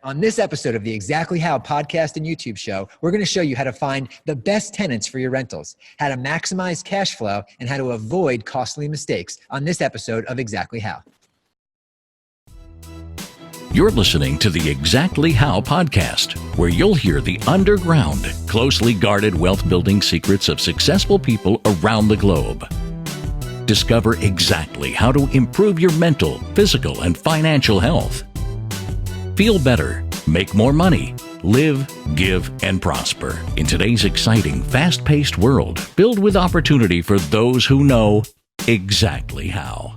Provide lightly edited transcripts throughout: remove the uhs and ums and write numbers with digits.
On this episode of the Exactly How podcast and YouTube show, we're going to show you how to find the best tenants for your rentals, how to maximize cash flow, and how to avoid costly mistakes on this episode of Exactly How. You're listening to the Exactly How podcast, where you'll hear the underground, closely guarded wealth building secrets of successful people around the globe. Discover exactly how to improve your mental, physical, and financial health. Feel better, make more money, live, give, and prosper in today's exciting, fast-paced world filled with opportunity for those who know exactly how.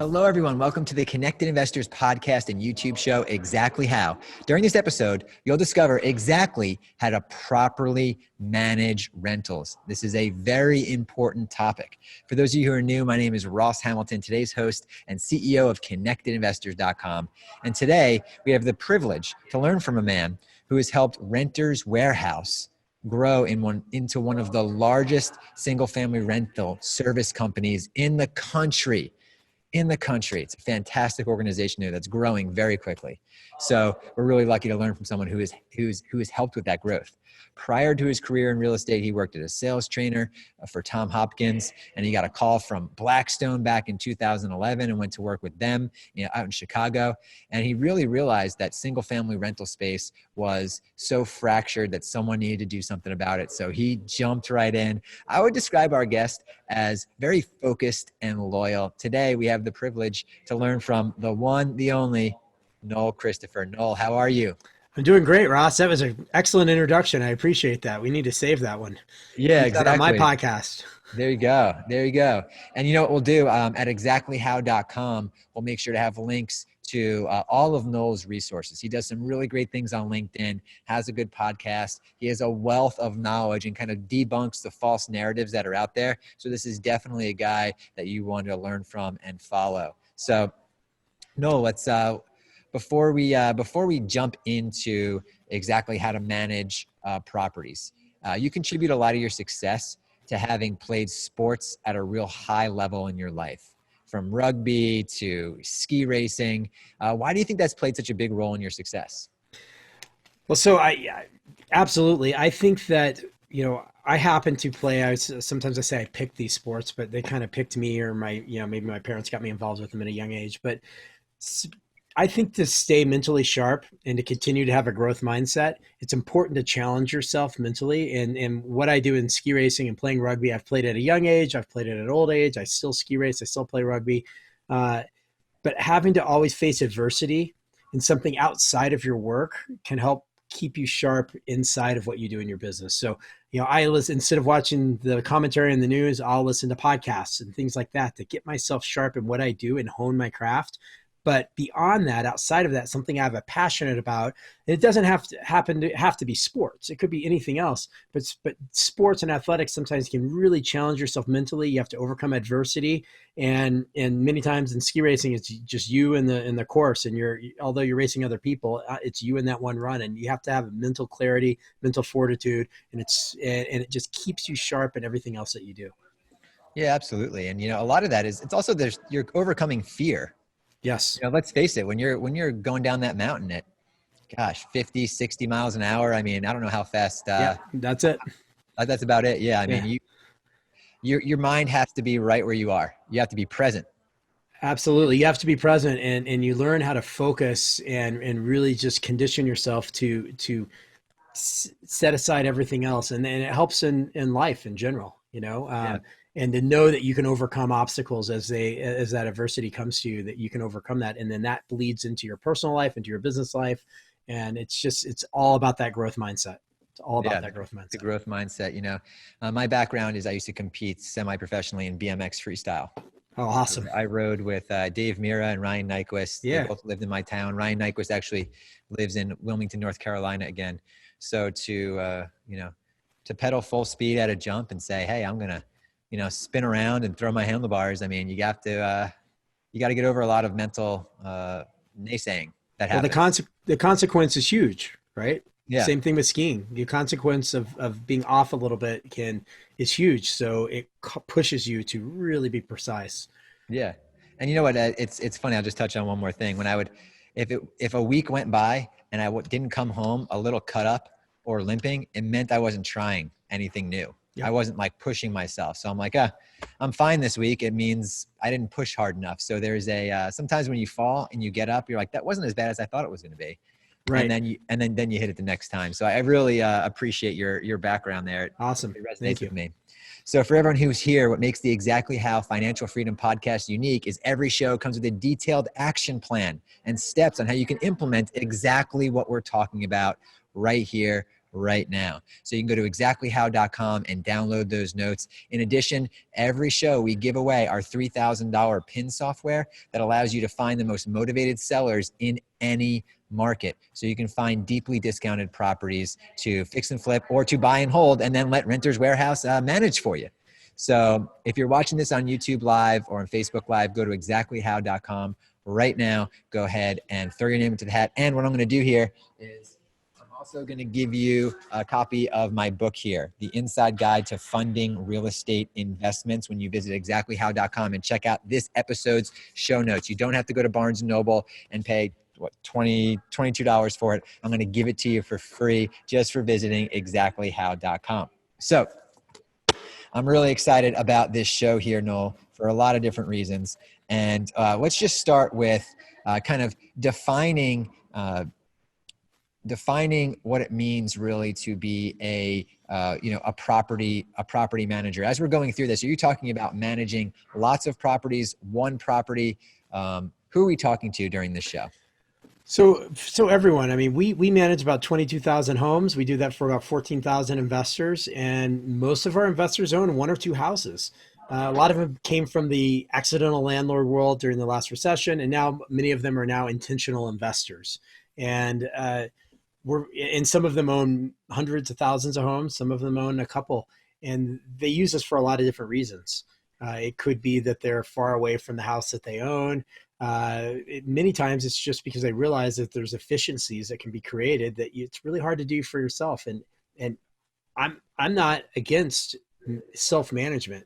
Hello, everyone. Welcome to the Connected Investors podcast and YouTube show, Exactly How. During this episode, you'll discover exactly how to properly manage rentals. This is a very important topic. For those of you who are new, my name is Ross Hamilton, today's host and CEO of ConnectedInvestors.com. And today, we have the privilege to learn from a man who has helped Renters Warehouse grow into one of the largest single-family rental service companies in the country. It's a fantastic organization here that's growing very quickly. So we're really lucky to learn from someone who has helped with that growth. Prior to his career in real estate, he worked as a sales trainer for Tom Hopkins, and he got a call from Blackstone back in 2011 and went to work with them, out in Chicago. And he really realized that single family rental space was so fractured that someone needed to do something about it. So he jumped right in. I would describe our guest as very focused and loyal. Today, we have the privilege to learn from the one, the only, Noel Christopher. Noel, how are you? I'm doing great, Ross. That was an excellent introduction. I appreciate that. We need to save that one. Yeah, Use exactly. that on my podcast. There you go. And you know what we'll do at exactlyhow.com, we'll make sure to have links to all of Noel's resources. He does some really great things on LinkedIn, has a good podcast. He has a wealth of knowledge and kind of debunks the false narratives that are out there. So this is definitely a guy that you want to learn from and follow. So Noel, let's before we jump into exactly how to manage properties, you contribute a lot of your success to having played sports at a real high level in your life, from rugby to ski racing. Why do you think that's played such a big role in your success? Well, so absolutely. I think that, I happen to play, sometimes I say I picked these sports, but they kind of picked me, or maybe my parents got me involved with them at a young age. But I think to stay mentally sharp and to continue to have a growth mindset, it's important to challenge yourself mentally. And what I do in ski racing and playing rugby, I've played at a young age, I've played at an old age, I still ski race, I still play rugby. But having to always face adversity in something outside of your work can help keep you sharp inside of what you do in your business. So, I listen, instead of watching the commentary in the news, I'll listen to podcasts and things like that to get myself sharp in what I do and hone my craft. But beyond that, outside of that, something I'm passionate about, and it doesn't have to be sports. It could be anything else. But sports and athletics sometimes can really challenge yourself mentally. You have to overcome adversity, and many times in ski racing, it's just you in the course, and although you're racing other people, it's you in that one run, and you have to have mental clarity, mental fortitude, and it just keeps you sharp in everything else that you do. Yeah, absolutely. And a lot of that is you're overcoming fear. Yes. Let's face it, when you're going down that mountain at, 50, 60 miles an hour, I mean, I don't know how fast. Yeah, that's it. That's about it. Yeah. I mean, your mind has to be right where you are. You have to be present. Absolutely. You have to be present, and you learn how to focus and really just condition yourself to set aside everything else. And it helps in life in general, and to know that you can overcome obstacles as that adversity comes to you, that you can overcome that. And then that bleeds into your personal life, into your business life. And it's all about that growth mindset. It's all about that growth mindset. The growth mindset, my background is I used to compete semi-professionally in BMX freestyle. Oh, awesome. I rode with Dave Mira and Ryan Nyquist. Yeah. They both lived in my town. Ryan Nyquist actually lives in Wilmington, North Carolina again. So to pedal full speed at a jump and say, hey, I'm going to, spin around and throw my handlebars. I mean, you got to get over a lot of mental naysaying that happens. Well, the consequence is huge, right? Yeah. Same thing with skiing. The consequence of being off a little bit is huge. So it pushes you to really be precise. Yeah. And you know what? It's funny. I'll just touch on one more thing. If a week went by and didn't come home a little cut up or limping, it meant I wasn't trying anything new. Yep. I wasn't like pushing myself. So I'm like, I'm fine this week. It means I didn't push hard enough. So there's sometimes when you fall and you get up, you're like, that wasn't as bad as I thought it was going to be. Right. And then you hit it the next time. So I really appreciate your background there. Awesome. It resonates Thank you. with me. So for everyone who's here, what makes the Exactly How Financial Freedom Podcast unique is every show comes with a detailed action plan and steps on how you can implement exactly what we're talking about right here, right now. So you can go to exactlyhow.com and download those notes. In addition, every show we give away our $3,000 PIN software that allows you to find the most motivated sellers in any market. So you can find deeply discounted properties to fix and flip or to buy and hold and then let Renters Warehouse manage for you. So if you're watching this on YouTube Live or on Facebook Live, go to exactlyhow.com right now. Go ahead and throw your name into the hat. And what I'm going to do here is I'm also going to give you a copy of my book here, The Inside Guide to Funding Real Estate Investments, when you visit exactlyhow.com and check out this episode's show notes. You don't have to go to Barnes & Noble and pay $22 for it. I'm going to give it to you for free just for visiting exactlyhow.com. So I'm really excited about this show here, Noel, for a lot of different reasons. And let's just start with kind of defining what it means really to be a property manager. As we're going through this, are you talking about managing lots of properties, one property? Who are we talking to during this show? So everyone, I mean, we manage about 22,000 homes. We do that for about 14,000 investors, and most of our investors own one or two houses. A lot of them came from the accidental landlord world during the last recession, and now many of them are now intentional investors. And some of them own hundreds of thousands of homes. Some of them own a couple, and they use us for a lot of different reasons. It could be that they're far away from the house that they own. Many times it's just because they realize that there's efficiencies that can be created that it's really hard to do for yourself. And I'm not against self-management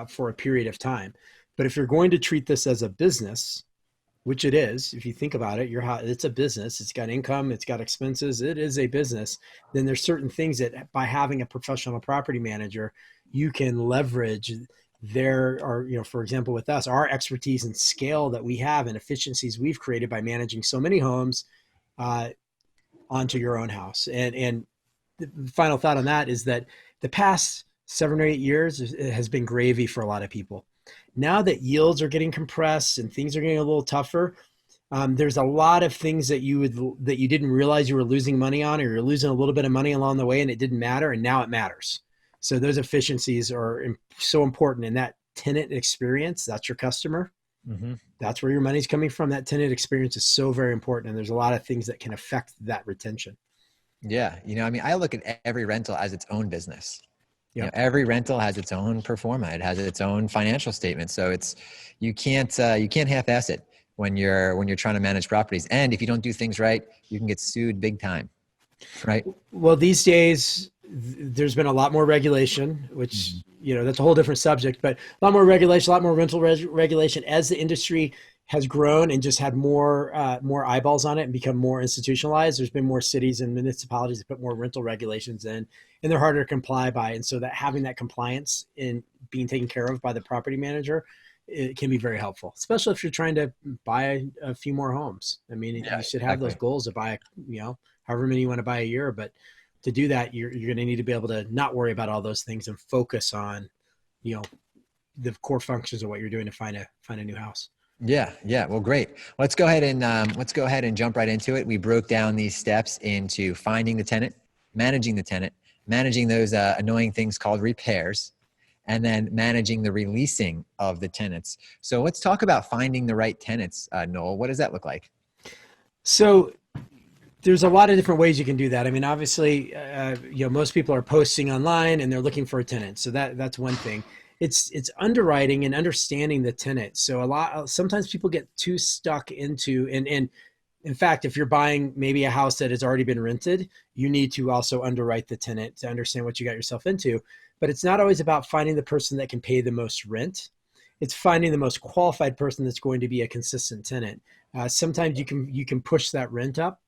for a period of time, but if you're going to treat this as a business, which it is, if you think about it, it's a business, it's got income, it's got expenses, it is a business, then there's certain things that by having a professional property manager, you can leverage for example, with us, our expertise and scale that we have and efficiencies we've created by managing so many homes onto your own house. And the final thought on that is that the past 7 or 8 years has been gravy for a lot of people. Now that yields are getting compressed and things are getting a little tougher, there's a lot of things that you didn't realize you were losing money on, or you're losing a little bit of money along the way and it didn't matter, and now it matters. So those efficiencies are so important. And that tenant experience, that's your customer. Mm-hmm. That's where your money's coming from. That tenant experience is so very important. And there's a lot of things that can affect that retention. Yeah. I look at every rental as its own business. Yep. Every rental has its own pro forma. It has its own financial statement. So you can't half-ass it when you're trying to manage properties. And if you don't do things right, you can get sued big time. Right. Well, these days, there's been a lot more regulation, which, that's a whole different subject, but a lot more regulation, a lot more rental regulation as the industry has grown and just had more eyeballs on it and become more institutionalized. There's been more cities and municipalities that put more rental regulations in, and they're harder to comply by. And so that having that compliance in being taken care of by the property manager, it can be very helpful, especially if you're trying to buy a few more homes. I mean, you should have those goals to buy, however many you want to buy a year, but to do that, you're going to need to be able to not worry about all those things and focus on, the core functions of what you're doing to find a new house. Yeah. Well, great. Let's go ahead and jump right into it. We broke down these steps into finding the tenant, managing those annoying things called repairs, and then managing the releasing of the tenants. So let's talk about finding the right tenants, Noel. What does that look like? So there's a lot of different ways you can do that. I mean, obviously, most people are posting online and they're looking for a tenant. So that's one thing. It's underwriting and understanding the tenant. So sometimes people get too stuck into, and in fact, if you're buying maybe a house that has already been rented, you need to also underwrite the tenant to understand what you got yourself into. But it's not always about finding the person that can pay the most rent. It's finding the most qualified person that's going to be a consistent tenant. Sometimes you can push that rent up,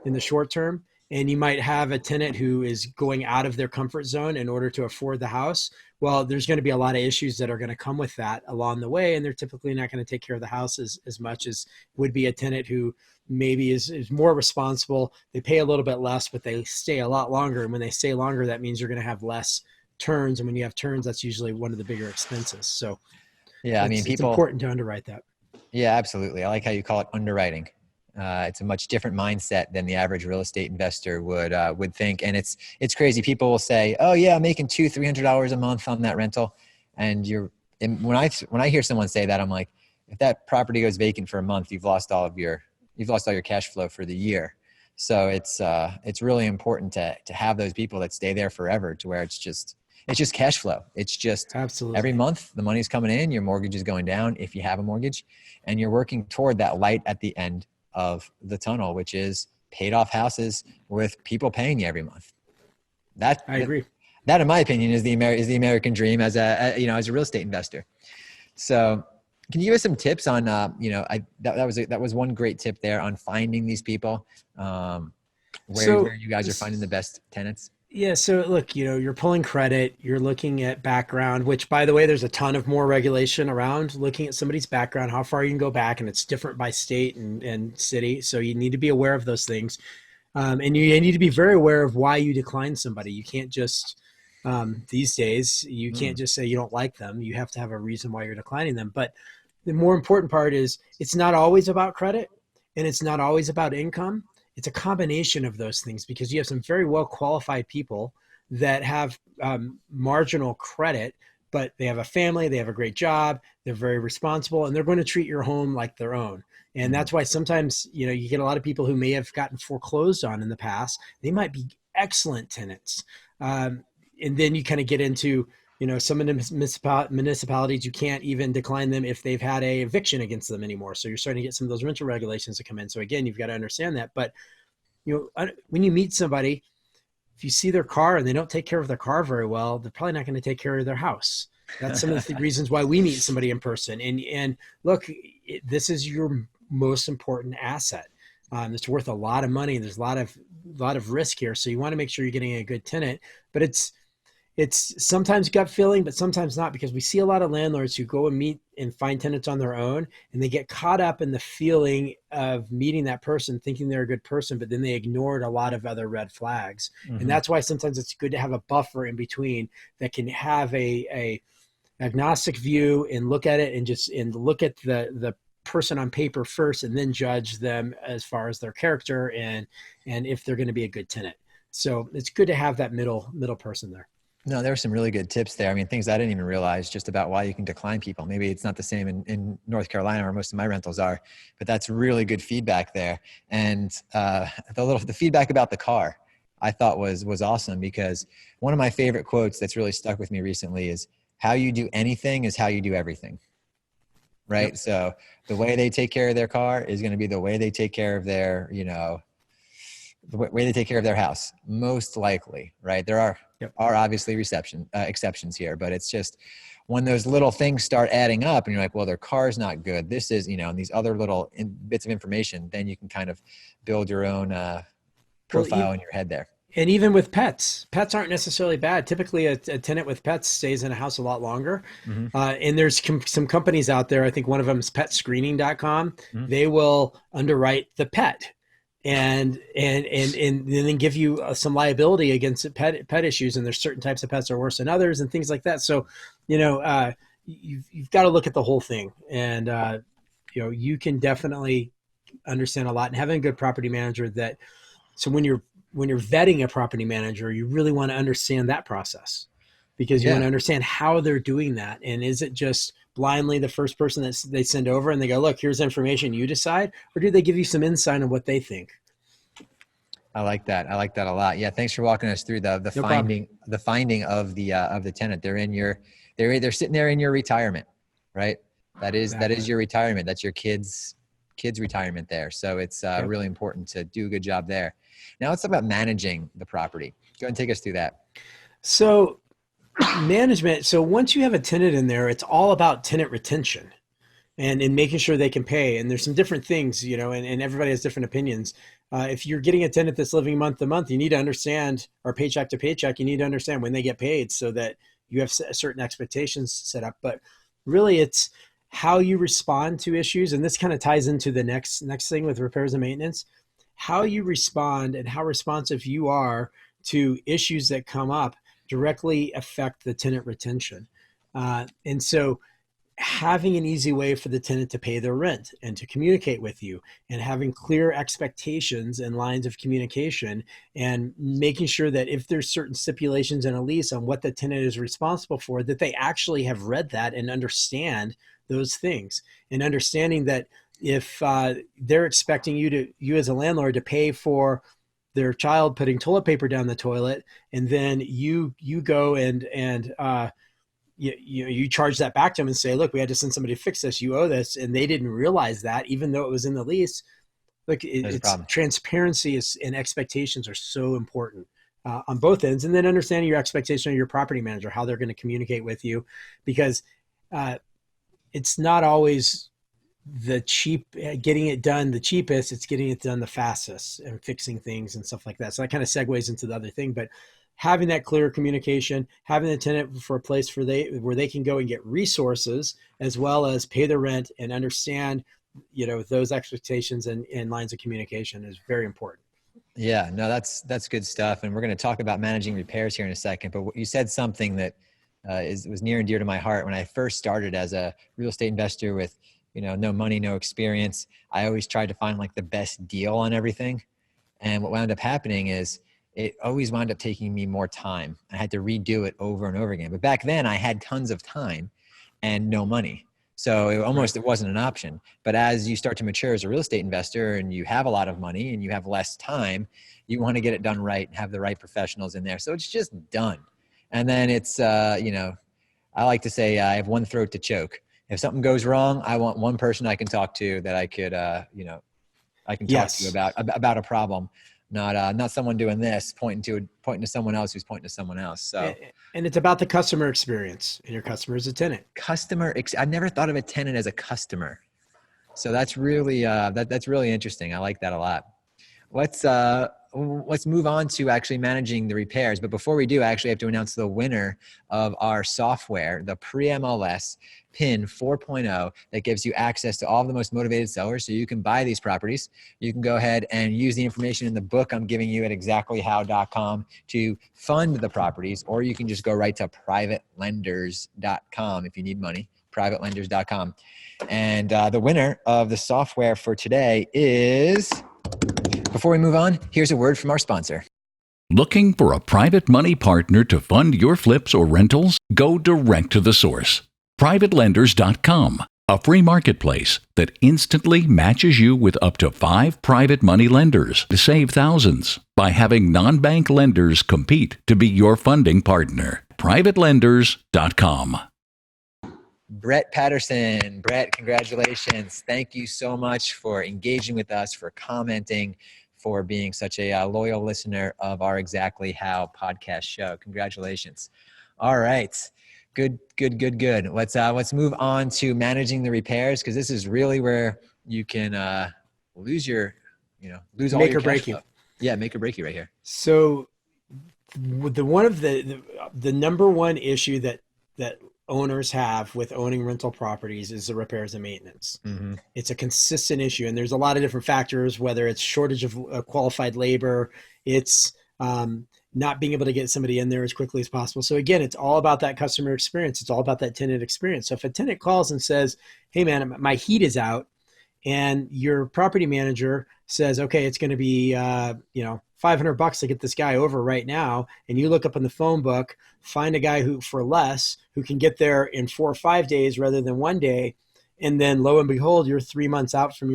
in the short term. And you might have a tenant who is going out of their comfort zone in order to afford the house. Well, there's going to be a lot of issues that are going to come with that along the way. And they're typically not going to take care of the house as much as would be a tenant who maybe is more responsible. They pay a little bit less, but they stay a lot longer. And when they stay longer, that means you're going to have less turns. And when you have turns, that's usually one of the bigger expenses. So yeah, I mean, it's important to underwrite that. Yeah, absolutely. I like how you call it underwriting. It's a much different mindset than the average real estate investor would think. And it's crazy. People will say, "Oh yeah, I'm making $200-300 a month on that rental," and when I hear someone say that, I'm like, if that property goes vacant for a month, you've lost all your cash flow for the year. So it's really important to have those people that stay there forever, to where it's just cash flow. It's just absolutely every month the money's coming in, your mortgage is going down if you have a mortgage, and you're working toward that light at the end of the tunnel, which is paid off houses with people paying you every month. I agree. That, in my opinion, is the American dream as a real estate investor. So, can you give us some tips on that was one great tip there on finding these people, where you guys are finding the best tenants? Yeah. So look, you're pulling credit, you're looking at background, which, by the way, there's a ton of more regulation around looking at somebody's background, how far you can go back, and it's different by state and city. So you need to be aware of those things. And you need to be very aware of why you decline somebody. You can't just, these days, you can't just say you don't like them. You have to have a reason why you're declining them. But the more important part is it's not always about credit, and it's not always about income. It's a combination of those things, because you have some very well qualified people that have marginal credit, but they have a family, they have a great job, they're very responsible, and they're going to treat your home like their own. And that's why sometimes, you get a lot of people who may have gotten foreclosed on in the past. They might be excellent tenants. And then you kind of get into, some of the municipalities, you can't even decline them if they've had a eviction against them anymore. So you're starting to get some of those rental regulations to come in. So again, you've got to understand that. But, when you meet somebody, if you see their car and they don't take care of their car very well, they're probably not going to take care of their house. That's some of the reasons why we meet somebody in person. And look, this is your most important asset. It's worth a lot of money. There's a lot of risk here. So you want to make sure you're getting a good tenant, but it's sometimes gut feeling, but sometimes not, because we see a lot of landlords who go and meet and find tenants on their own, and they get caught up in the feeling of meeting that person, thinking they're a good person, but then they ignored a lot of other red flags. And that's why sometimes it's good to have a buffer in between that can have a agnostic view and look at it and look at the person on paper first, and then judge them as far as their character and if they're going to be a good tenant. So it's good to have that middle person there. No, there were some really good tips there. I mean, things I didn't even realize just about why you can decline people. Maybe it's not the same in North Carolina, where most of my rentals are, but that's really good feedback there. And the feedback about the car, I thought was awesome, because one of my favorite quotes that's really stuck with me recently is, "How you do anything is how you do everything." Right? Yep. So the way they take care of their car is going to be the way they take care of their, the way they take care of their house, most likely, right? There are obviously exceptions here, but it's just when those little things start adding up and you're like, well, their car's not good. This is, and these other little bits of information, then you can kind of build your own profile in your head there. And even with pets aren't necessarily bad. Typically a tenant with pets stays in a house a lot longer. And there's some companies out there. I think one of them is petscreening.com. They will underwrite the pet and then give you some liability against pet issues. And there's certain types of pets are worse than others and things like that. So, you've got to look at the whole thing, and, you can definitely understand a lot, and having a good property manager so when you're vetting a property manager, you really want to understand that process, because you want to understand how they're doing that. And is it just blindly the first person that they send over and they go, look, here's information, you decide, or do they give you some insight on what they think? I like that. I like that a lot. Yeah. Thanks for walking us through the finding of the tenant. They're sitting there in your retirement, right? That is your retirement. That's your kids retirement there. So it's really important to do a good job there. Now let's talk about managing the property. Go ahead and take us through that. So management. So once you have a tenant in there, it's all about tenant retention and making sure they can pay. And there's some different things, and everybody has different opinions. if you're getting a tenant that's living month to month, you need to understand, or paycheck to paycheck, you need to understand when they get paid so that you have certain expectations set up. But really, it's how you respond to issues. And this kind of ties into the next thing with repairs and maintenance. How you respond and how responsive you are to issues that come up directly affect the tenant retention. And so having an easy way for the tenant to pay their rent and to communicate with you, and having clear expectations and lines of communication, and making sure that if there's certain stipulations in a lease on what the tenant is responsible for, that they actually have read that and understand those things, and understanding that if they're expecting you as a landlord to pay for their child putting toilet paper down the toilet, and then you go and you charge that back to them and say, look, we had to send somebody to fix this, you owe this, and they didn't realize that, even though it was in the lease. Look, it's transparency and expectations are so important on both ends. And then understanding your expectation of your property manager, how they're going to communicate with you, because it's not always getting it done the cheapest, it's getting it done the fastest and fixing things and stuff like that. So that kind of segues into the other thing, but having that clear communication, having the tenant for a place where they can go and get resources, as well as pay the rent and understand, those expectations and lines of communication, is very important. Yeah, no, that's good stuff. And we're going to talk about managing repairs here in a second. But you said something that was near and dear to my heart. When I first started as a real estate investor with, no money, no experience, I always tried to find like the best deal on everything. And what wound up happening is it always wound up taking me more time. I had to redo it over and over again. But back then I had tons of time and no money. So it wasn't an option. But as you start to mature as a real estate investor and you have a lot of money and you have less time, you want to get it done right and have the right professionals in there. So it's just done. And then it's, I like to say I have one throat to choke. If something goes wrong, I want one person I can talk to that I could, I can talk to about a problem. Not someone doing this, pointing to someone else who's pointing to someone else. So, and it's about the customer experience, and your customer is a tenant. I never thought of a tenant as a customer. So that's really, that's really interesting. I like that a lot. Let's move on to actually managing the repairs. But before we do, I actually have to announce the winner of our software, the Pre-MLS PIN 4.0, that gives you access to all of the most motivated sellers. So you can buy these properties. You can go ahead and use the information in the book I'm giving you at exactlyhow.com to fund the properties, or you can just go right to privatelenders.com if you need money, privatelenders.com. And the winner of the software for today is... Before we move on, here's a word from our sponsor. Looking for a private money partner to fund your flips or rentals? Go direct to the source. Privatelenders.com, a free marketplace that instantly matches you with up to 5 private money lenders to save thousands by having non-bank lenders compete to be your funding partner. Privatelenders.com. Brett Patterson. Brett, congratulations. Thank you so much for engaging with us, for commenting, for being such a loyal listener of our Exactly How podcast show. Congratulations. All right. Good. Let's move on to managing the repairs, because this is really where you can lose all your cash flow. Yeah, make or break you right here. So one of the number one issue that owners have with owning rental properties is the repairs and maintenance. Mm-hmm. It's a consistent issue, and there's a lot of different factors, whether it's shortage of qualified labor, it's not being able to get somebody in there as quickly as possible. So again, it's all about that customer experience. It's all about that tenant experience. So if a tenant calls and says, hey man, my heat is out, and your property manager says, okay, it's going to be, $500 to get this guy over right now. And you look up in the phone book, find a guy who can get there in 4 or 5 days rather than 1 day. And then lo and behold, you're 3 months out from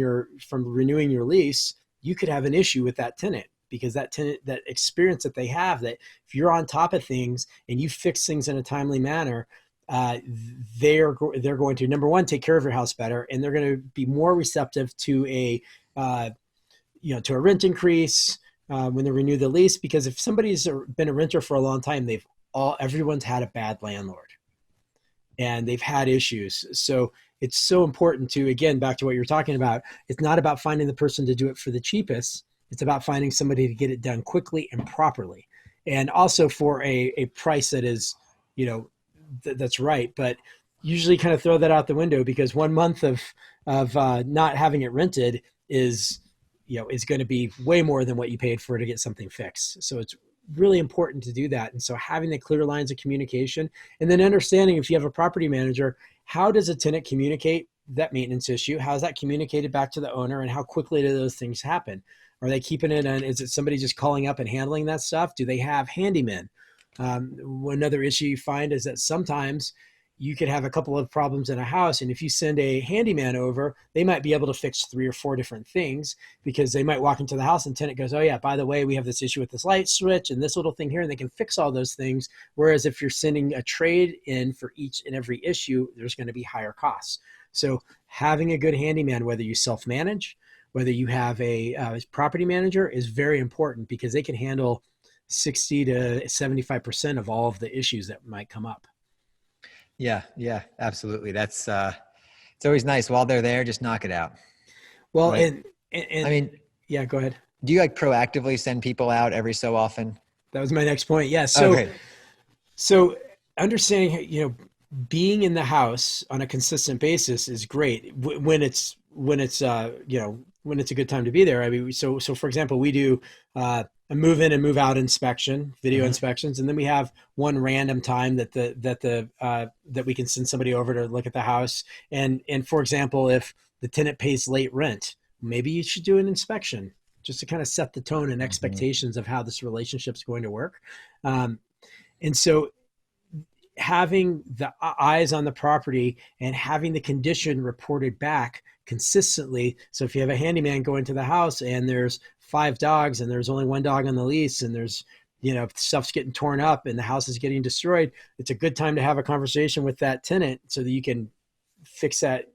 renewing your lease. You could have an issue with that tenant, because that tenant, that experience that they have, that if you're on top of things and you fix things in a timely manner, they're going to, number one, take care of your house better, and they're going to be more receptive to a rent increase when they renew the lease. Because if somebody's been a renter for a long time, everyone's had a bad landlord and they've had issues. So it's so important to, again, back to what you're talking about, it's not about finding the person to do it for the cheapest. It's about finding somebody to get it done quickly and properly, and also for a price that is, that's right. But usually kind of throw that out the window, because 1 month of not having it rented is is going to be way more than what you paid for to get something fixed. So it's really important to do that. And so having the clear lines of communication, and then understanding, if you have a property manager, how does a tenant communicate that maintenance issue? How is that communicated back to the owner, and how quickly do those things happen? Are they keeping it on? Is it somebody just calling up and handling that stuff? Do they have handymen? Another issue you find is that sometimes you could have a couple of problems in a house, and if you send a handyman over, they might be able to fix 3 or 4 different things, because they might walk into the house and tenant goes, oh yeah, by the way, we have this issue with this light switch and this little thing here, and they can fix all those things. Whereas if you're sending a trade in for each and every issue, there's going to be higher costs. So having a good handyman, whether you self-manage, whether you have a property manager, is very important, because they can handle 60 to 75% of all of the issues that might come up. Yeah, absolutely. That's it's always nice while they're there, just knock it out. Well, right? and I mean, yeah, go ahead. do you like proactively send people out every so often? That was my next point. Yeah. So, Okay. so understanding, being in the house on a consistent basis is great when it's when it's a good time to be there. I mean, so for example, we do a move in and move out inspection, video inspections, and then we have one random time that we can send somebody over to look at the house. And for example, if the tenant pays late rent, maybe you should do an inspection just to kind of set the tone and expectations of how this relationship is going to work. And so having the eyes on the property and having the condition reported back consistently. So if you have a handyman go into the house and there's 5 dogs and there's only 1 dog on the lease, and there's, stuff's getting torn up and the house is getting destroyed, it's a good time to have a conversation with that tenant so that you can fix that,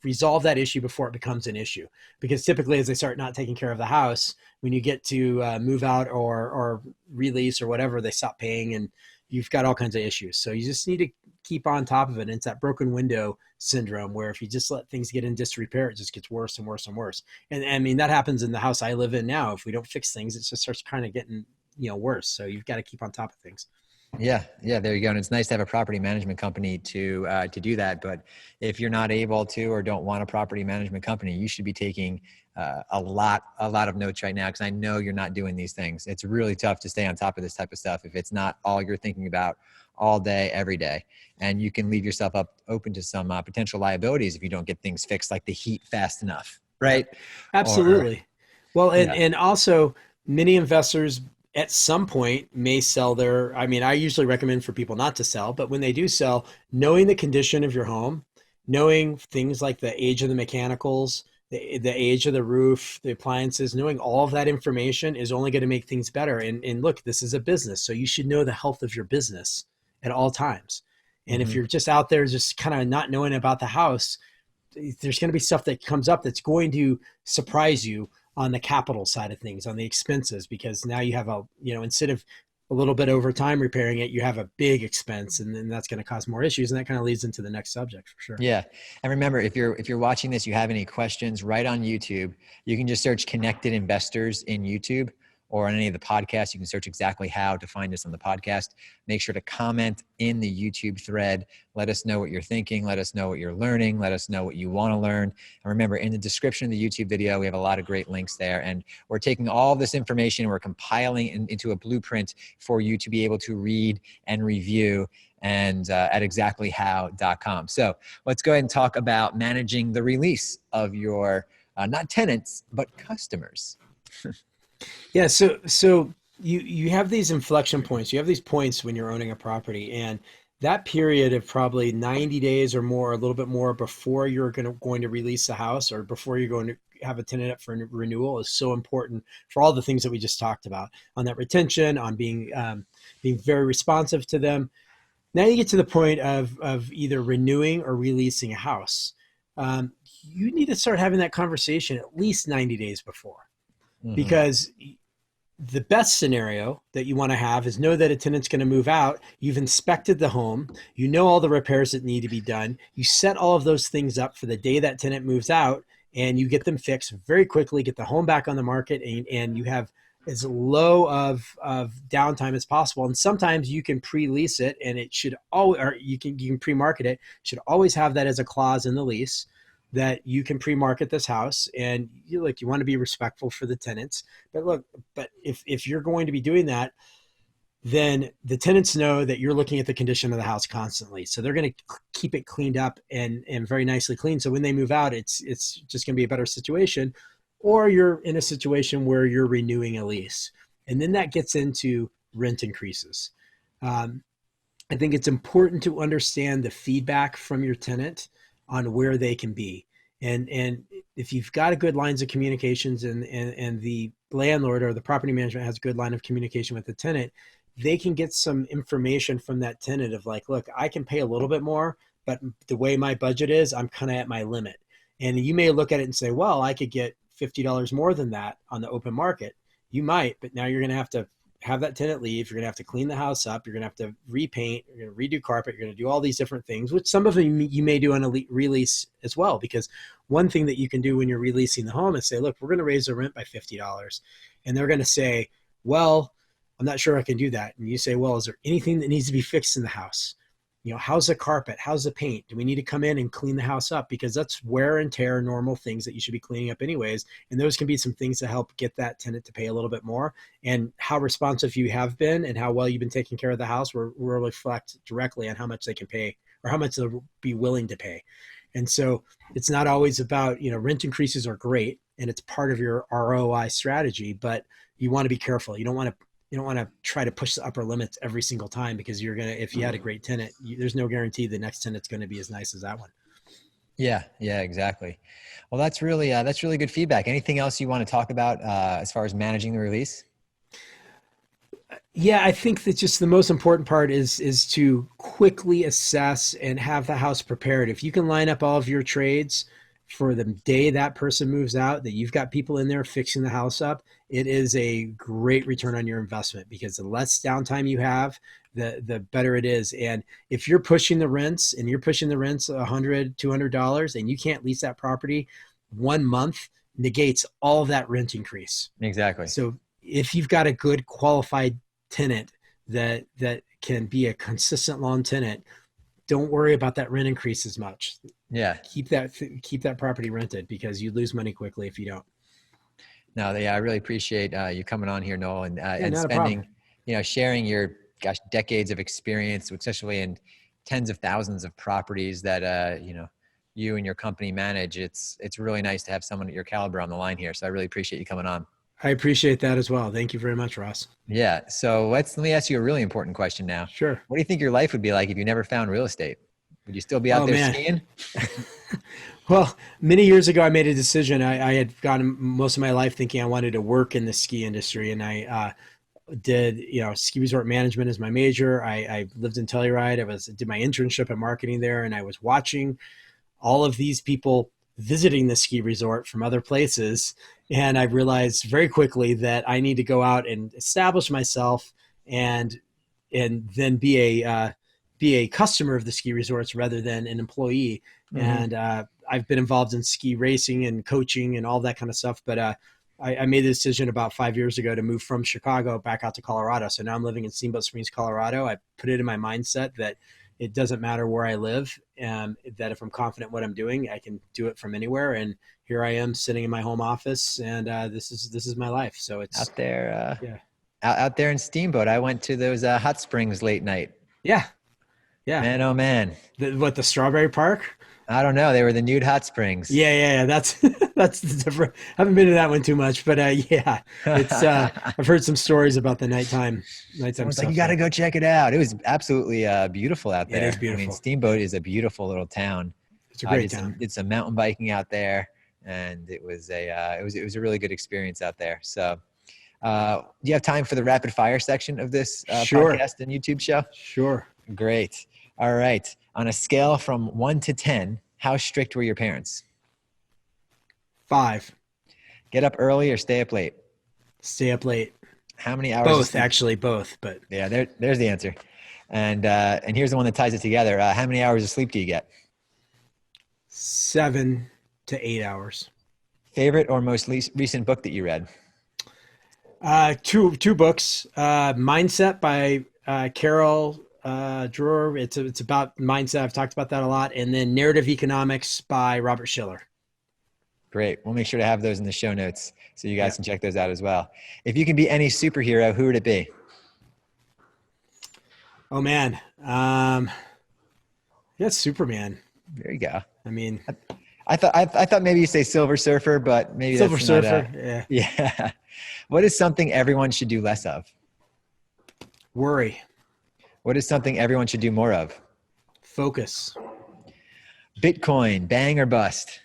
resolve that issue before it becomes an issue. Because typically as they start not taking care of the house, when you get to move out or release or whatever, they stop paying and you've got all kinds of issues. So you just need to keep on top of it. And it's that broken window syndrome, where if you just let things get in disrepair, it just gets worse and worse and worse. And I mean, that happens in the house I live in now. If we don't fix things, it just starts kind of getting, worse. So you've got to keep on top of things. Yeah, there you go. And it's nice to have a property management company to do that. But if you're not able to or don't want a property management company, you should be taking a lot of notes right now, because I know you're not doing these things. It's really tough to stay on top of this type of stuff if it's not all you're thinking about all day, every day. And you can leave yourself open to some potential liabilities if you don't get things fixed, like the heat fast enough, right? Absolutely. Well, Yeah. and also many investors at some point may sell their, I mean, I usually recommend for people not to sell, but when they do sell, knowing the condition of your home, knowing things like the age of the mechanicals, the age of the roof, the appliances, knowing all of that information is only going to make things better. And look, this is a business, so you should know the health of your business at all times. And if you're just out there just kind of not knowing about the house, there's going to be stuff that comes up that's going to surprise you on the capital side of things, on the expenses, because now you have instead of a little bit over time repairing it, you have a big expense, and then that's going to cause more issues. And that kind of leads into the next subject for sure. Yeah. And remember, if you're watching this, you have any questions, right on YouTube, you can just search Connected Investors in YouTube, or on any of the podcasts, you can search Exactly How to find us on the podcast. Make sure to comment in the YouTube thread. Let us know what you're thinking. Let us know what you're learning. Let us know what you want to learn. And remember, in the description of the YouTube video, we have a lot of great links there. And we're taking all this information and we're compiling into a blueprint for you to be able to read and review and at exactlyhow.com. So let's go ahead and talk about managing the release of your, not tenants, but customers. Yeah. So you have these inflection points. You have these points when you're owning a property, and that period of probably 90 days or more, a little bit more, before you're going to release the house or before you're going to have a tenant up for renewal is so important for all the things that we just talked about, on that retention, on being very responsive to them. Now you get to the point of either renewing or releasing a house. You need to start having that conversation at least 90 days before. Because the best scenario that you want to have is know that a tenant's going to move out. You've inspected the home. You know all the repairs that need to be done. You set all of those things up for the day that tenant moves out. and you get them fixed very quickly, get the home back on the market, and you have as low of downtime as possible. And sometimes you can pre-lease it, and it should always, or you can pre-market it. You should always have that as a clause in the lease that you can pre-market this house, and you want to be respectful for the tenants. But if you're going to be doing that, then the tenants know that you're looking at the condition of the house constantly. So they're going to keep it cleaned up and very nicely clean. So when they move out, it's just going to be a better situation. Or you're in a situation where you're renewing a lease. And then that gets into rent increases. I think it's important to understand the feedback from your tenant on where they can be. And if you've got a good lines of communications and the landlord or the property management has a good line of communication with the tenant, they can get some information from that tenant of like, look, I can pay a little bit more, but the way my budget is, I'm kind of at my limit. And you may look at it and say, well, I could get $50 more than that on the open market. You might, but now you're going to have that tenant leave. You're going to have to clean the house up. You're going to have to repaint. You're going to redo carpet. You're going to do all these different things, which some of them you may do on a release as well. Because one thing that you can do when you're releasing the home is say, look, we're going to raise the rent by $50. And they're going to say, well, I'm not sure I can do that. And you say, well, is there anything that needs to be fixed in the house? How's the carpet? How's the paint? Do we need to come in and clean the house up? Because that's wear and tear, normal things that you should be cleaning up anyways. And those can be some things to help get that tenant to pay a little bit more. And how responsive you have been and how well you've been taking care of the house will reflect directly on how much they can pay or how much they'll be willing to pay. And so it's not always about, rent increases are great and it's part of your ROI strategy, but you want to be careful. You don't want to try to push the upper limits every single time, because if you had a great tenant, there's no guarantee the next tenant's going to be as nice as that one. Yeah, exactly. Well, that's really good feedback. Anything else you want to talk about as far as managing the release? Yeah, I think that just the most important part is to quickly assess and have the house prepared. If you can line up all of your trades for the day that person moves out, that you've got people in there fixing the house up, it is a great return on your investment, because the less downtime you have, the better it is. And if you're pushing the rents $100, $200, and you can't lease that property, 1 month negates all of that rent increase. Exactly. So if you've got a good qualified tenant that can be a consistent long tenant, don't worry about that rent increase as much. Yeah. Keep that property rented, because you lose money quickly if you don't. No, I really appreciate you coming on here, Noel, and spending, sharing your decades of experience, especially in tens of thousands of properties that you and your company manage. It's really nice to have someone at your caliber on the line here. So I really appreciate you coming on. I appreciate that as well. Thank you very much, Ross. Yeah. So let me ask you a really important question now. Sure. What do you think your life would be like if you never found real estate? Would you still be out there skiing? Well, many years ago, I made a decision. I had gone most of my life thinking I wanted to work in the ski industry, and I did ski resort management as my major. I lived in Telluride. Did my internship in marketing there, and I was watching all of these people visiting the ski resort from other places, and I realized very quickly that I need to go out and establish myself and then be a customer of the ski resorts rather than an employee. Mm-hmm. And I've been involved in ski racing and coaching and all that kind of stuff. But I made the decision about 5 years ago to move from Chicago back out to Colorado. So now I'm living in Steamboat Springs, Colorado. I put it in my mindset that it doesn't matter where I live, that if I'm confident in what I'm doing, I can do it from anywhere. And here I am sitting in my home office, and this is my life. So it's out there. Out there in Steamboat. I went to those hot springs late night. Yeah. Man, oh man. The Strawberry Park? I don't know. They were the nude hot springs. Yeah. That's different. I haven't been to that one too much, but yeah, it's. I've heard some stories about the nighttime stuff. Like, you got to go check it out. It was absolutely beautiful out there. It is beautiful. I mean, Steamboat is a beautiful little town. It's a great town. Did some mountain biking out there, and it was a really good experience out there. So, do you have time for the rapid fire section of this podcast and YouTube show? Sure. Great. All right. On a scale from 1 to 10, how strict were your parents? 5. Get up early or stay up late? Stay up late. How many hours? Both, actually, both. But yeah, there's the answer. And here's the one that ties it together. How many hours of sleep do you get? 7 to 8 hours. Favorite or most recent book that you read? Two books. Mindset by Carol Drewer. It's about mindset. I've talked about that a lot. And then Narrative Economics by Robert Schiller. Great. We'll make sure to have those in the show notes so you guys can check those out as well. If you can be any superhero, who would it be? Oh man, that's Superman. There you go. I mean, I thought maybe you say Silver Surfer, but maybe Silver that's Surfer. Not yeah. What is something everyone should do less of? Worry. What is something everyone should do more of? Focus. Bitcoin, bang or bust?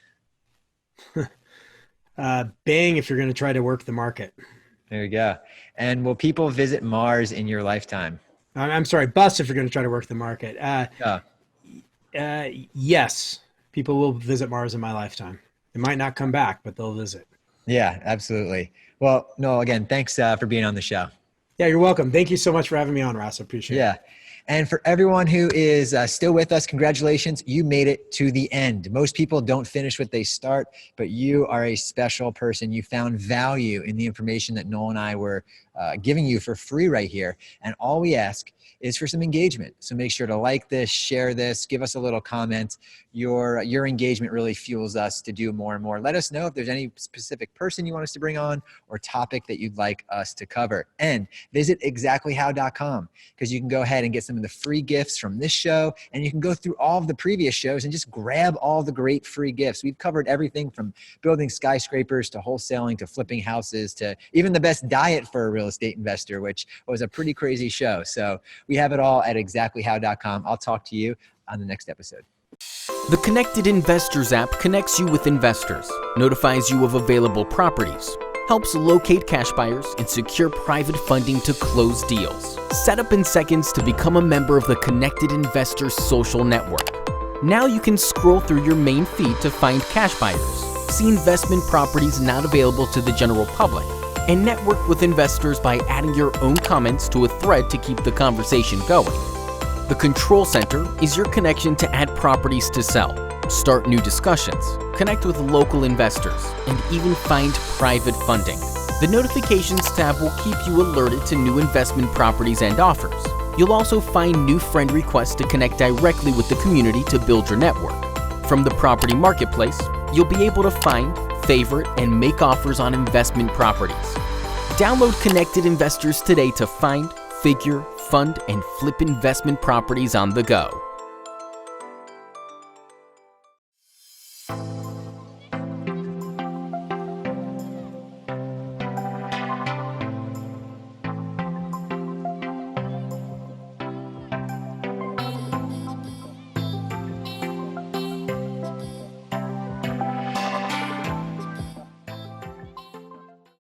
Bang if you're going to try to work the market. There you go. And will people visit Mars in your lifetime? I'm sorry, bust if you're going to try to work the market. Yes, people will visit Mars in my lifetime. They might not come back, but they'll visit. Yeah, absolutely. Well, Noel, again, thanks for being on the show. Yeah, you're welcome. Thank you so much for having me on, Ross. I appreciate it. Yeah. And for everyone who is still with us, congratulations. You made it to the end. Most people don't finish what they start, but you are a special person. You found value in the information that Noel and I were giving you for free right here. And all we ask is for some engagement. So make sure to like this, share this, give us a little comment. Your engagement really fuels us to do more and more. Let us know if there's any specific person you want us to bring on or topic that you'd like us to cover. And visit exactlyhow.com because you can go ahead and get some of the free gifts from this show, and you can go through all of the previous shows and just grab all the great free gifts. We've covered everything from building skyscrapers to wholesaling to flipping houses to even the best diet for a real estate investor, which was a pretty crazy show. So we have it all at exactlyhow.com. I'll talk to you on the next episode. The Connected Investors app connects you with investors, notifies you of available properties, helps locate cash buyers, and secure private funding to close deals. Set up in seconds to become a member of the Connected Investors social network. Now you can scroll through your main feed to find cash buyers, see investment properties not available to the general public, and network with investors by adding your own comments to a thread to keep the conversation going. The Control Center is your connection to add properties to sell, start new discussions, connect with local investors, and even find private funding. The Notifications tab will keep you alerted to new investment properties and offers. You'll also find new friend requests to connect directly with the community to build your network. From the property marketplace, you'll be able to find, favorite, and make offers on investment properties. Download Connected Investors today to find, figure, fund, and flip investment properties on the go.